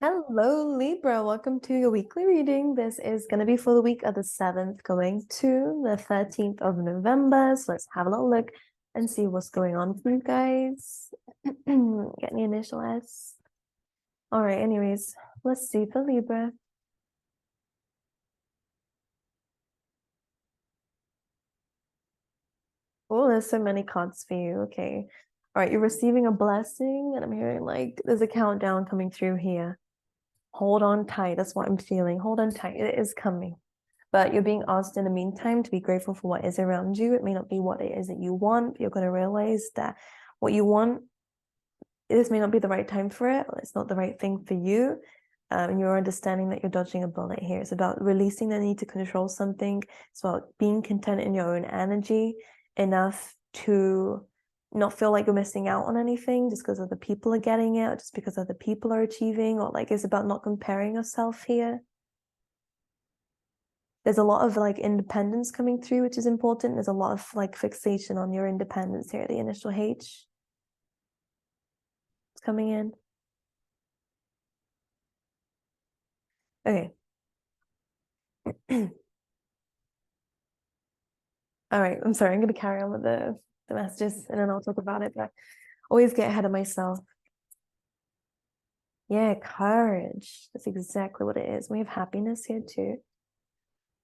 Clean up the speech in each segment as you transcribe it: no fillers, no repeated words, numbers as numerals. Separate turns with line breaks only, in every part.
Hello, Libra. Welcome to your weekly reading. This is going to be for the week of the 7th going to the 13th of November. So let's have a little look and see what's going on for you guys. Get any initial S. All right, anyways, let's see for Libra. Oh, there's so many cards for you. Okay. All right, you're receiving a blessing, and I'm hearing like there's a countdown coming through here. Hold on tight. That's what I'm feeling. Hold on tight. It is coming. But you're being asked in the meantime to be grateful for what is around you. It may not be what it is that you want. You're going to realize that what you want, this may not be the right time for it. It's not the right thing for you. And you're understanding that you're dodging a bullet here. It's about releasing the need to control something. It's about being content in your own energy enough to not feel like you're missing out on anything just because other people are getting it, or just because other people are achieving, or like it's about not comparing yourself here. There's a lot of like independence coming through, which is important. There's a lot of like fixation on your independence here. The initial H is coming in. Okay. All right. I'm sorry. I'm going to carry on with the messages and then I'll talk about it. But I always get ahead of myself. Yeah, courage. That's exactly what it is. We have happiness here too.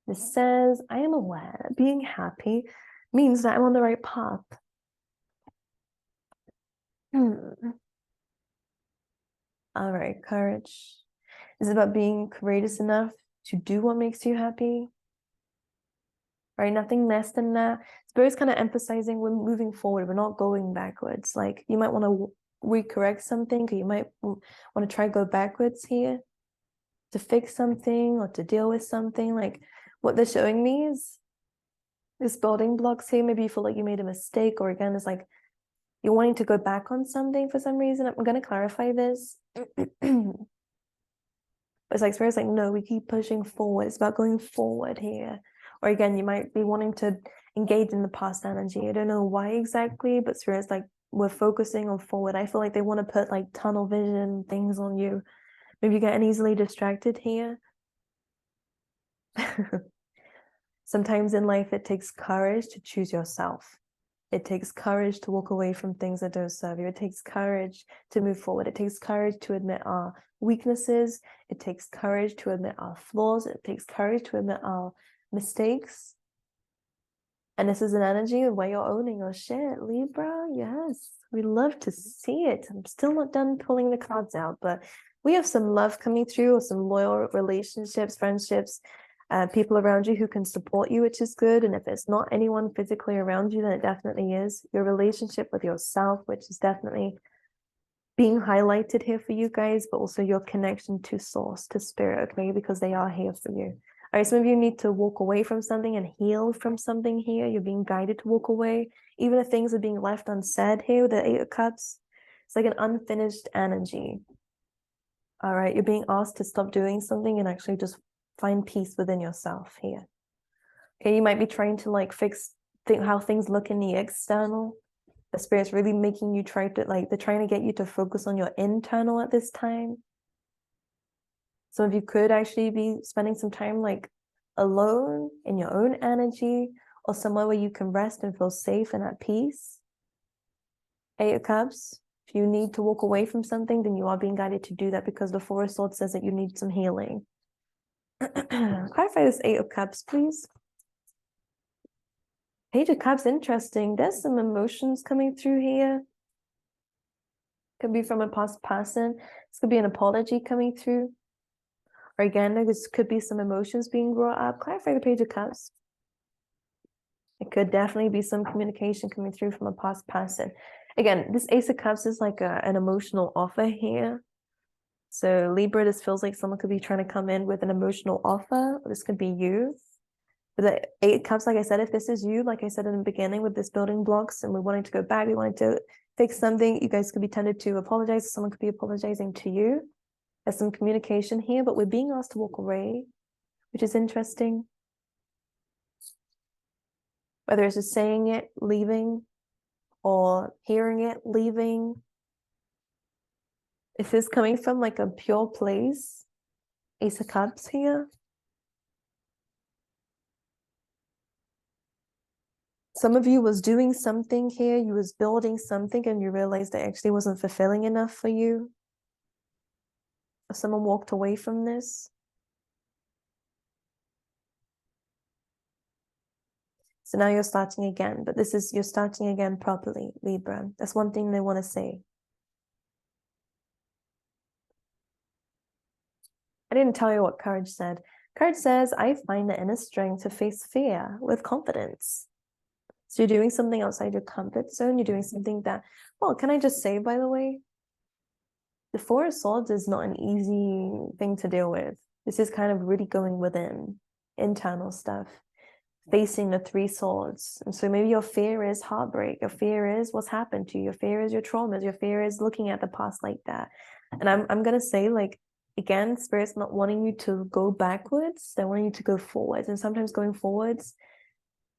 This says, I am aware that being happy means that I'm on the right path. All right, courage. Is it about being courageous enough to do what makes you happy? Right? Nothing less than that. Spirit's kind of emphasizing we're moving forward. We're not going backwards. Like you might want to recorrect something, or you might want to try go backwards here to fix something or to deal with something. Like what they're showing me is this building blocks here. Maybe you feel like you made a mistake, or again, it's like you're wanting to go back on something for some reason. I'm going to clarify this. It's like Spirit's like, no, we keep pushing forward. It's about going forward here. Or again, you might be wanting to engage in the past energy. I don't know why exactly, but Spirit's like, we're focusing on forward. I feel like they want to put like tunnel vision things on you. Maybe you're getting easily distracted here. Sometimes in life, it takes courage to choose yourself. It takes courage to walk away from things that don't serve you. It takes courage to move forward. It takes courage to admit our weaknesses. It takes courage to admit our flaws. It takes courage to admit our mistakes. And this is an energy of where you're owning your shit, Libra. Yes, we love to see it. I'm still not done pulling the cards out, but we have some love coming through, or some loyal relationships, friendships, people around you who can support you, which is good. And if it's not anyone physically around you, then it definitely is your relationship with yourself, which is definitely being highlighted here for you guys, but also your connection to source, to spirit, okay? Because they are here for you. All right, some of you need to walk away from something and heal from something here. You're being guided to walk away. Even if things are being left unsaid here with the Eight of Cups, it's like an unfinished energy. All right, you're being asked to stop doing something and actually just find peace within yourself here. Okay, you might be trying to like fix how things look in the external. The spirit's really making you try to like, they're trying to get you to focus on your internal at this time. Some of you could actually be spending some time like alone in your own energy, or somewhere where you can rest and feel safe and at peace. Eight of Cups. If you need to walk away from something, then you are being guided to do that, because the Four of Swords says that you need some healing. Clarify this Eight of Cups, please. Page of Cups, interesting. There's some emotions coming through here. Could be from a past person. This could be an apology coming through. Or again, this could be some emotions being brought up. Clarify the Page of Cups. It could definitely be some communication coming through from a past person. Again, this Ace of Cups is like an emotional offer here. So Libra, this feels like someone could be trying to come in with an emotional offer. This could be you. But the Eight of Cups, like I said, if this is you, like I said in the beginning with this building blocks, and we're wanting to go back, we wanted to fix something, you guys could be tempted to apologize. Someone could be apologizing to you. There's some communication here, but we're being asked to walk away, which is interesting. Whether it's just saying it, leaving, or hearing it, leaving. Is this coming from like a pure place? Ace of Cups here. Some of you was doing something here, you was building something and you realized it actually wasn't fulfilling enough for you. Or someone walked away from this. So now you're starting again, but you're starting again properly, Libra. That's one thing they want to say. I didn't tell you what courage said. Courage says, I find the inner strength to face fear with confidence. So you're doing something outside your comfort zone. You're doing something that, well, can I just say, by the way, the Four of Swords is not an easy thing to deal with. This is kind of really going within, internal stuff, facing the Three Swords. And so maybe your fear is heartbreak. Your fear is what's happened to you. Your fear is your traumas. Your fear is looking at the past like that. And I'm going to say, like, again, Spirit's not wanting you to go backwards. They're wanting you to go forwards. And sometimes going forwards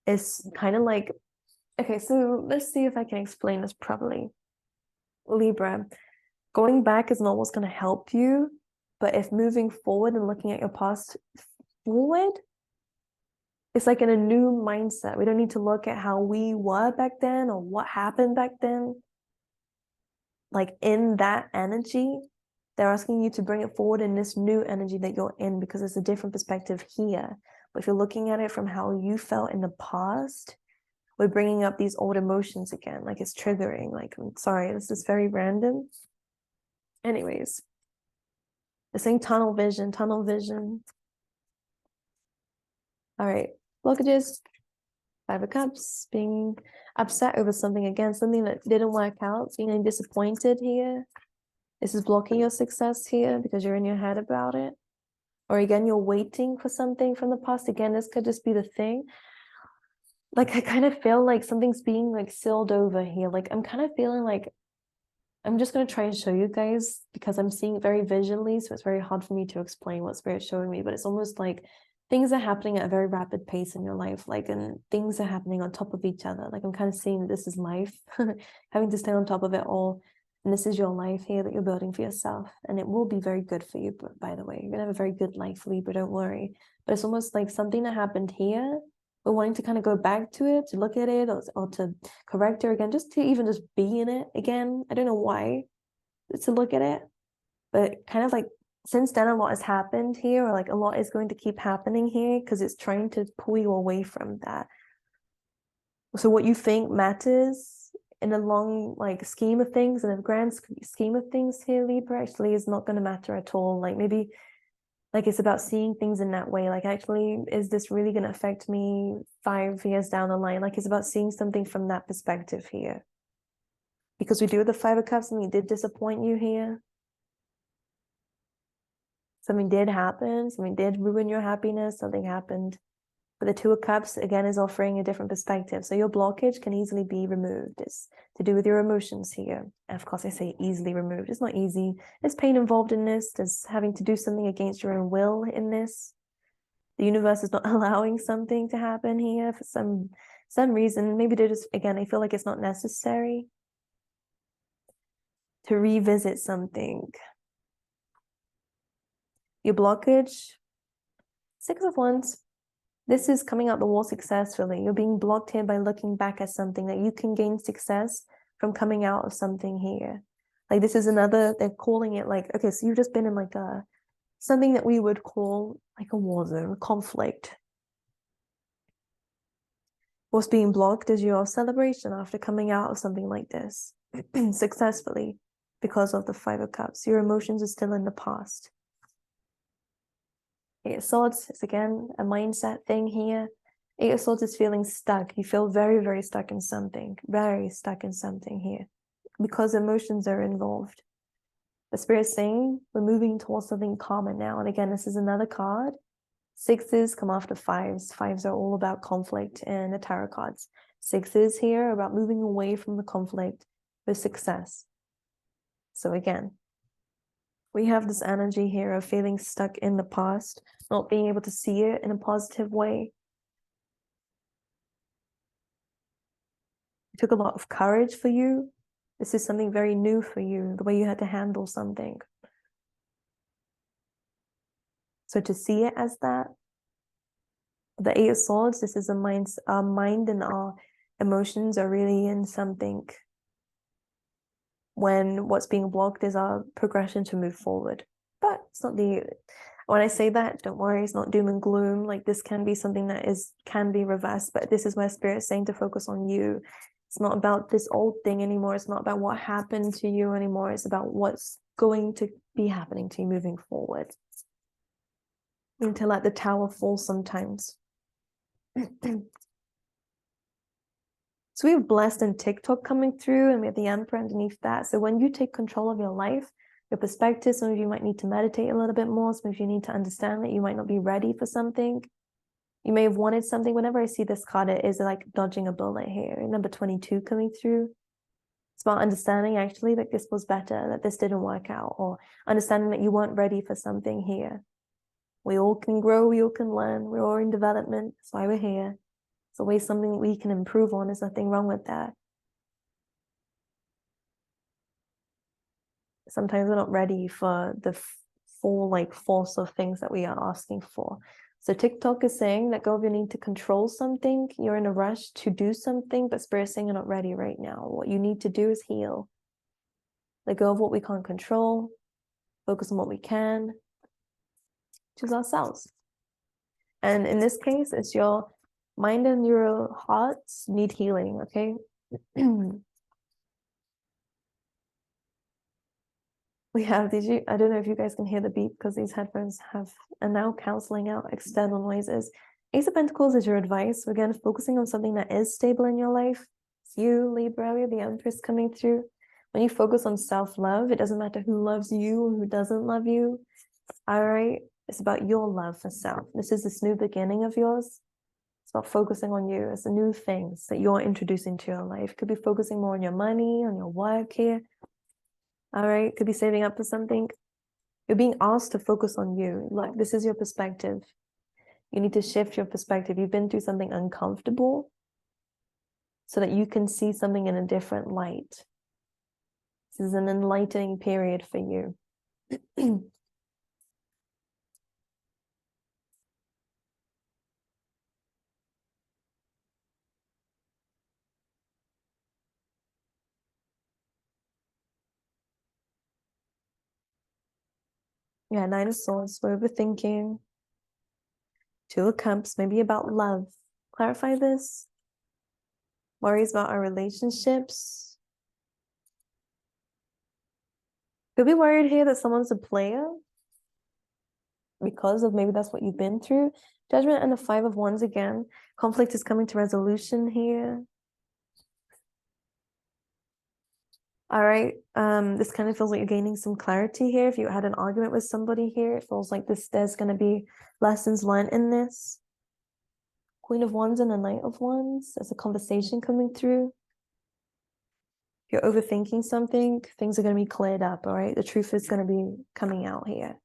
is kind of like, okay, so let's see if I can explain this properly. Libra, going back is not what's going to help you, but if moving forward and looking at your past forward, it's like in a new mindset. We don't need to look at how we were back then or what happened back then. Like in that energy, they're asking you to bring it forward in this new energy that you're in, because it's a different perspective here. But if you're looking at it from how you felt in the past, we're bringing up these old emotions again. Like it's triggering. Like, I'm sorry, this is very random. Anyways, they're saying tunnel vision, tunnel vision. All right, blockages, Five of Cups, being upset over something again, something that didn't work out, feeling disappointed here. This is blocking your success here because you're in your head about it. Or again, you're waiting for something from the past. Again, this could just be the thing. Like, I kind of feel like something's being like sealed over here. Like, I'm kind of feeling like, I'm just going to try and show you guys because I'm seeing it very visually. So it's very hard for me to explain what Spirit's showing me, but it's almost like things are happening at a very rapid pace in your life. Like, and things are happening on top of each other. Like, I'm kind of seeing this is life, having to stay on top of it all. And this is your life here that you're building for yourself. And it will be very good for you, by the way. You're going to have a very good life, Libra, don't worry. But it's almost like something that happened here, we're wanting to kind of go back to it, to look at it, or to correct it again, just to even just be in it again. I don't know why, to look at it. But kind of like, since then, a lot has happened here, or like a lot is going to keep happening here because it's trying to pull you away from that. So what you think matters in a long like scheme of things, in a grand scheme of things here, Libra, actually is not going to matter at all. Like maybe like it's about seeing things in that way. Like, actually, is this really going to affect me 5 years down the line? Like, it's about seeing something from that perspective here. Because we do have the Five of Cups, something did disappoint you here. Something did happen. Something did ruin your happiness. Something happened. But the Two of Cups, again, is offering a different perspective. So your blockage can easily be removed. It's to do with your emotions here. And of course, I say easily removed. It's not easy. There's pain involved in this. There's having to do something against your own will in this. The universe is not allowing something to happen here for some reason. Maybe they're just, again, I feel like it's not necessary to revisit something. Your blockage, Six of Wands. This is coming out the wall successfully. You're being blocked here by looking back at something that you can gain success from coming out of something here. Like, this is another, they're calling it like, okay, so you've just been in like something that we would call like a war zone, conflict. What's being blocked is your celebration after coming out of something like this successfully because of the Five of Cups. Your emotions are still in the past. Eight of Swords is again a mindset thing here. Eight of Swords is feeling stuck. You feel very, very stuck in something. Very stuck in something here because emotions are involved. The Spirit's saying we're moving towards something calmer now. And again, this is another card. Sixes come after fives. Fives are all about conflict in the tarot cards. Sixes here are about moving away from the conflict with success. So again, we have this energy here of feeling stuck in the past, not being able to see it in a positive way. It took a lot of courage for you This is something very new for you, the way you had to handle something. So to see it as that, the Eight of Swords, this is our mind and our emotions are really in something when what's being blocked is our progression to move forward. But it's not when I say that, don't worry, it's not doom and gloom. Like, this can be something that can be reversed, but this is where Spirit's saying to focus on you. It's not about this old thing anymore. It's not about what happened to you anymore. It's about what's going to be happening to you moving forward. You need to let the tower fall sometimes. So we have blessed and TikTok coming through, and we have the Emperor underneath that. So when you take control of your life, your perspective, some of you might need to meditate a little bit more. Some of you need to understand that you might not be ready for something. You may have wanted something. Whenever I see this card, it is like dodging a bullet here. Number 22 coming through. It's about understanding actually that this was better, that this didn't work out, or understanding that you weren't ready for something here. We all can grow, we all can learn, we're all in development. That's why we're here. It's always something we can improve on. There's nothing wrong with that. Sometimes we're not ready for the full force of things that we are asking for. So TikTok is saying that go of your need to control something. You're in a rush to do something, but Spirit is saying you're not ready right now. What you need to do is heal. Let go of what we can't control. Focus on what we can. Choose ourselves. And in this case, it's your mind and your hearts need healing, okay? We have these, I don't know if you guys can hear the beep because these headphones are now canceling out external noises. Ace of Pentacles is your advice. We're again focusing on something that is stable in your life. It's you, Libra, we have the Empress coming through. When you focus on self-love, it doesn't matter who loves you or who doesn't love you. All right? It's about your love for self. This is this new beginning of yours. It's about focusing on you. It's the new things that you're introducing to your life. Could be focusing more on your money, on your work here. All right, could be saving up for something. You're being asked to focus on you. Like, this is your perspective. You need to shift your perspective. You've been through something uncomfortable so that you can see something in a different light. This is an enlightening period for you. Yeah, Nine of Swords, overthinking. Two of Cups, maybe about love. Clarify this. Worries about our relationships. Could be worried here that someone's a player because of maybe that's what you've been through. Judgment and the Five of Wands again. Conflict is coming to resolution here. All right. This kind of feels like you're gaining some clarity here. If you had an argument with somebody here, it feels like there's going to be lessons learned in this. Queen of Wands and the Knight of Wands. There's a conversation coming through. If you're overthinking something, things are going to be cleared up, all right? The truth is going to be coming out here.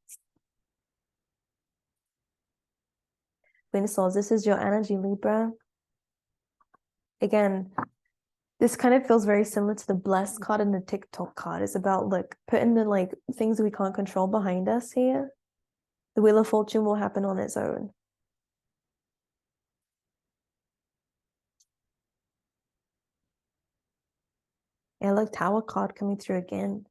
Queen of Swords, this is your energy, Libra. Again, this kind of feels very similar to the Blessed card and the TikTok card. It's about, look, putting the things that we can't control behind us here. The Wheel of Fortune will happen on its own. Yeah, look, Tower card coming through again.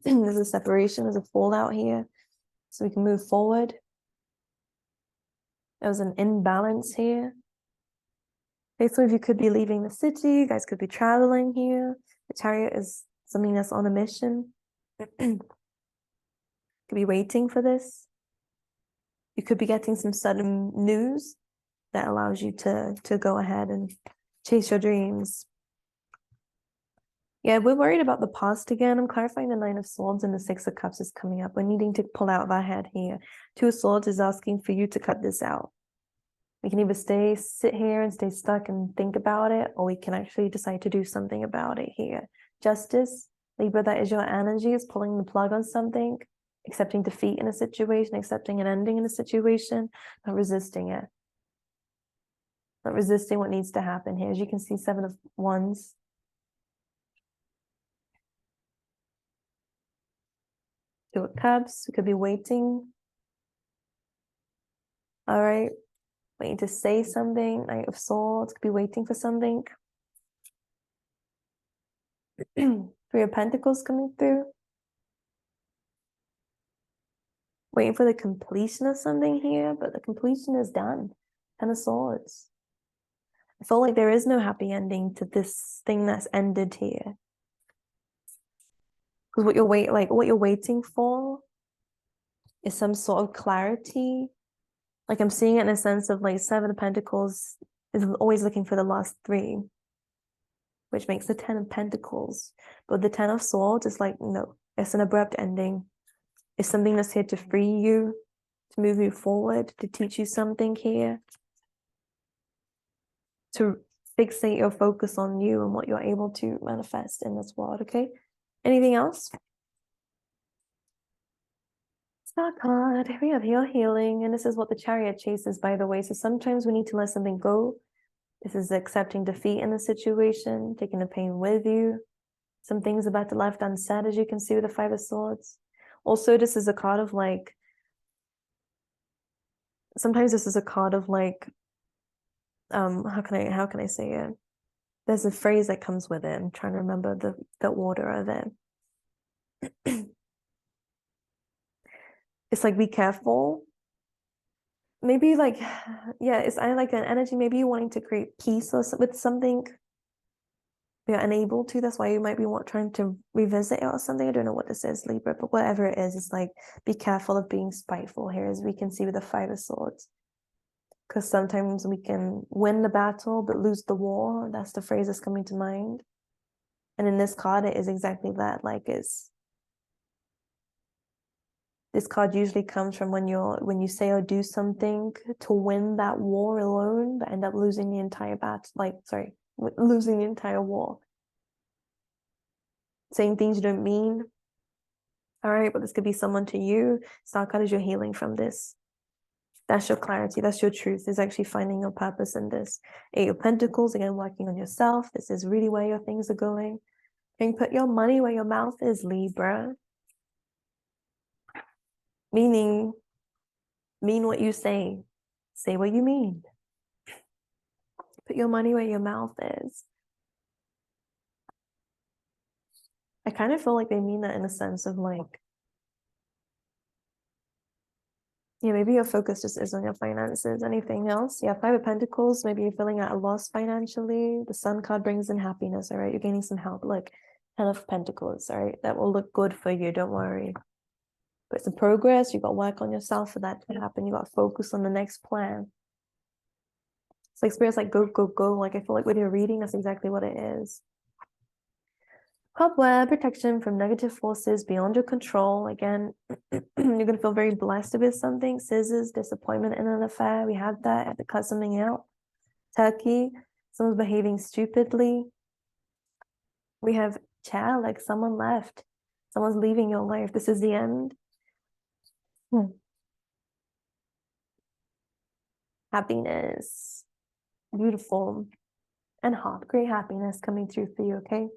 There's a separation, there's a fallout here. So we can move forward. There was an imbalance here. Okay, some of you could be leaving the city. You guys could be traveling here. The Chariot is something that's on a mission. Could be waiting for this. You could be getting some sudden news that allows you to go ahead and chase your dreams. Yeah, we're worried about the past again. I'm clarifying the Nine of Swords and the Six of Cups is coming up. We're needing to pull out of our head here. Two of Swords is asking for you to cut this out. We can either sit here and stay stuck and think about it, or we can actually decide to do something about it here. Justice, Libra, that is your energy, is pulling the plug on something, accepting defeat in a situation, accepting an ending in a situation, not resisting it. Not resisting what needs to happen here. As you can see, 7 of Wands. Two of Cups. We could be waiting. All right. Waiting to say something. Knight of Swords. Could be waiting for something. 3 of Pentacles coming through. Waiting for the completion of something here, but the completion is done. 10 of Swords. I feel like there is no happy ending to this thing that's ended here. Because what you're waiting for is some sort of clarity. Like I'm seeing it in a sense of like 7 of Pentacles is always looking for the last 3, which makes the 10 of Pentacles. But the 10 of Swords is like, no, it's an abrupt ending. It's something that's here to free you, to move you forward, to teach you something here, to fixate your focus on you and what you're able to manifest in this world, okay? Anything else? Star card, we have your healing, and this is what the Chariot chases, by the way. So sometimes we need to let something go. This is accepting defeat in the situation, taking the pain with you. Some things about the left unsaid, as you can see with the 5 of Swords. Also, this is a card of like, sometimes this is a card of like, how can I say it? There's a phrase that comes with it. I'm trying to remember the order of it. It's like, be careful. Maybe like, yeah, it's I like an energy, maybe you're wanting to create peace with something. You're unable to, that's why you might be trying to revisit it or something. I don't know what this is, Libra, but whatever it is, it's like, be careful of being spiteful here, as we can see with the 5 of Swords. Because sometimes we can win the battle, but lose the war. That's the phrase that's coming to mind. And in this card, it is exactly that. Like, this card usually comes from when you say or do something to win that war alone, but end up losing the entire battle. Like, sorry, losing the entire war. Saying things you don't mean. All right, but this could be someone to you. Star card is your healing from this. That's your clarity. That's your truth. Is actually finding your purpose in this. 8 of Pentacles, again, working on yourself. This is really where your things are going. You can put your money where your mouth is, Libra. Meaning, mean what you say. Say what you mean. Put your money where your mouth is. I kind of feel like they mean that in a sense of like, yeah, maybe your focus just is on your finances. Anything else? Yeah, 5 of Pentacles, maybe you're feeling at a loss financially. The Sun card brings in happiness, all right? You're gaining some help. Look, 10 of Pentacles, all right? That will look good for you, don't worry. But it's a progress. You've got to work on yourself for that to happen. You got to focus on the next plan. It's like spirits like go, go, go. Like I feel like with your reading, that's exactly what it is. Cobweb, protection from negative forces beyond your control. Again, you're going to feel very blessed with something. Scissors, disappointment in an affair. We had that. Had to cut something out. Turkey, someone's behaving stupidly. We have Chair, like someone left. Someone's leaving your life. This is the end. Happiness. Beautiful. And heart. Great happiness coming through for you, okay?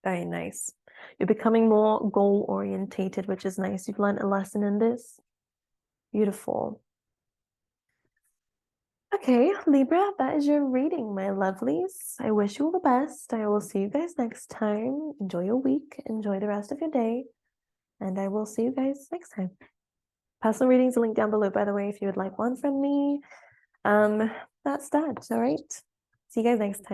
Very nice. You're becoming more goal-orientated, which is nice. You've learned a lesson in this. Beautiful. Okay, Libra, that is your reading, my lovelies. I wish you all the best. I will see you guys next time. Enjoy your week. Enjoy the rest of your day. And I will see you guys next time. Personal readings are linked down below, by the way, if you would like one from me. That's that. All right. See you guys next time.